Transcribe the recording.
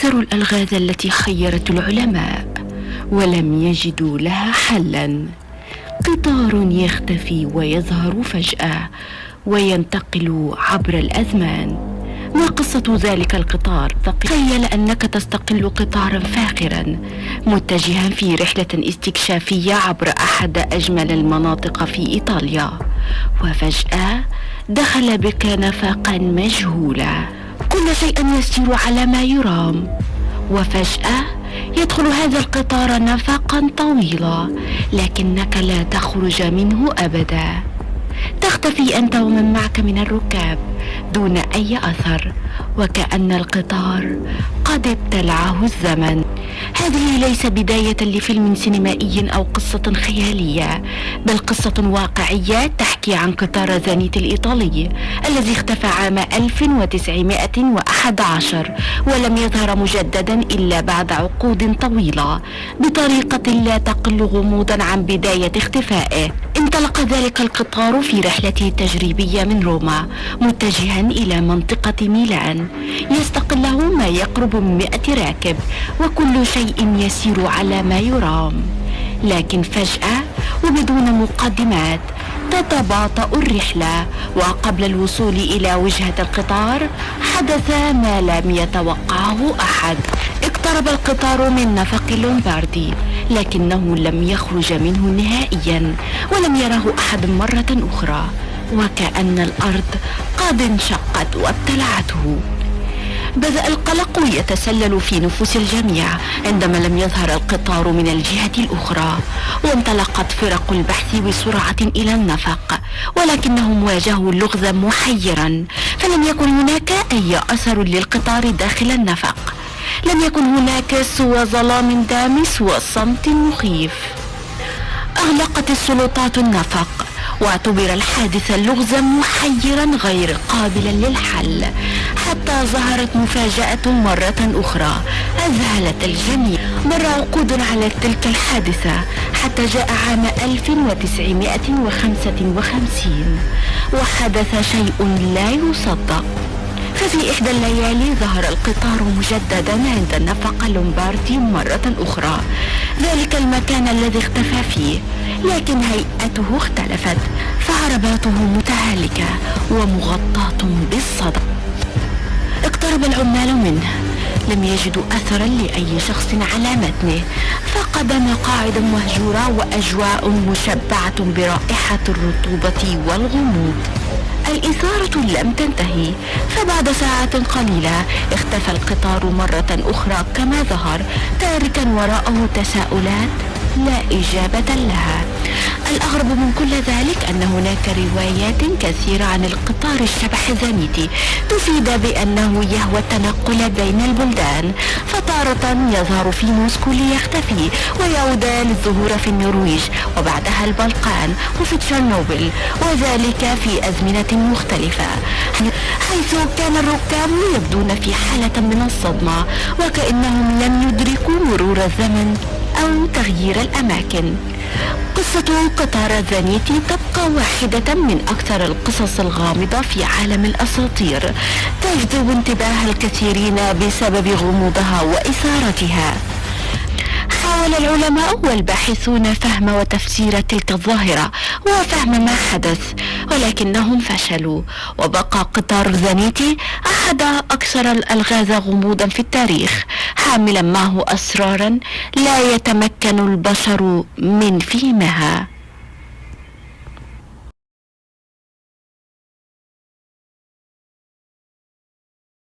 أكثر الألغاز التي حيرت العلماء ولم يجدوا لها حلا. قطار يختفي ويظهر فجأة وينتقل عبر الأزمان. ما قصة ذلك القطار؟ تخيل أنك تستقل قطارا فاخرا متجها في رحلة استكشافية عبر أحد أجمل المناطق في إيطاليا، وفجأة دخل بك نفقا مجهولا، كل شيء يسير على ما يرام، وفجأة يدخل هذا القطار نفقا طويلا لكنك لا تخرج منه أبدا. تختفي أنت ومن معك من الركاب دون أي أثر، وكأن القطار قد ابتلعه الزمن. هذه ليس بداية لفيلم سينمائي أو قصة خيالية، بل قصة واقعية تحكي عن قطار زانيت الإيطالي الذي اختفى عام 1911 ولم يظهر مجددا إلا بعد عقود طويلة بطريقة لا تقل غموضا عن بداية اختفائه. انطلق ذلك القطار في رحلته التجريبية من روما متجها إلى منطقة ميلان، يستقله ما يقرب من 100 راكب وكل شيء يسير على ما يرام. لكن فجأة وبدون مقدمات تتباطأ الرحلة، وقبل الوصول إلى وجهة القطار حدث ما لم يتوقعه أحد. اقترب القطار من نفق لومباردي لكنه لم يخرج منه نهائيا ولم يره أحد مرة أخرى، وكأن الأرض قد انشقت وابتلعته. بدأ القلق يتسلل في نفوس الجميع عندما لم يظهر القطار من الجهة الأخرى، وانطلقت فرق البحث بسرعة إلى النفق، ولكنهم واجهوا لغزا محيرا، فلم يكن هناك أي أثر للقطار داخل النفق. لم يكن هناك سوى ظلام دامس وصمت مخيف. أغلقت السلطات النفق واعتبر الحادث لغزا محيرا غير قابلا للحل، حتى ظهرت مفاجأة مرة أخرى أذهلت الجميع. مر عقود على تلك الحادثة حتى جاء عام 1955 وحدث شيء لا يصدق. ففي إحدى الليالي ظهر القطار مجددا عند نفق لومباردي مرة أخرى، ذلك المكان الذي اختفى فيه، لكن هيئته اختلفت، فعرباته متهالكة ومغطاة بالصدى. اقترب العمال منه، لم يجدوا أثرا لأي شخص على متنه، فقد مقاعد مهجورة وأجواء مشبعة برائحة الرطوبة والغموض. الإثارة لم تنتهي، فبعد ساعات قليلة اختفى القطار مرة أخرى كما ظهر، تاركا وراءه تساؤلات لا إجابة لها. الأغرب من كل ذلك أن هناك روايات كثيرة عن القطار الشبح الزانيتي تفيد بأنه يهوى التنقل بين البلدان، فتارة يظهر في موسكو ليختفي ويعود للظهور في النرويج وبعدها البلقان وفي تشيرنوبل، وذلك في أزمنة مختلفة، حيث كان الركاب يبدون في حالة من الصدمة وكأنهم لم يدركوا مرور الزمن أو تغيير الأماكن. قصة قطار زانيتي تبقى واحدة من أكثر القصص الغامضة في عالم الأساطير، تجذب انتباه الكثيرين بسبب غموضها وإثارتها. حاول العلماء والباحثون فهم وتفسير تلك الظاهرة وفهم ما حدث، ولكنهم فشلوا، وبقى قطار زانيتي أحد أكثر الألغاز غموضا في التاريخ، حاملا معه أسرارا لا يتمكن البشر من فهمها.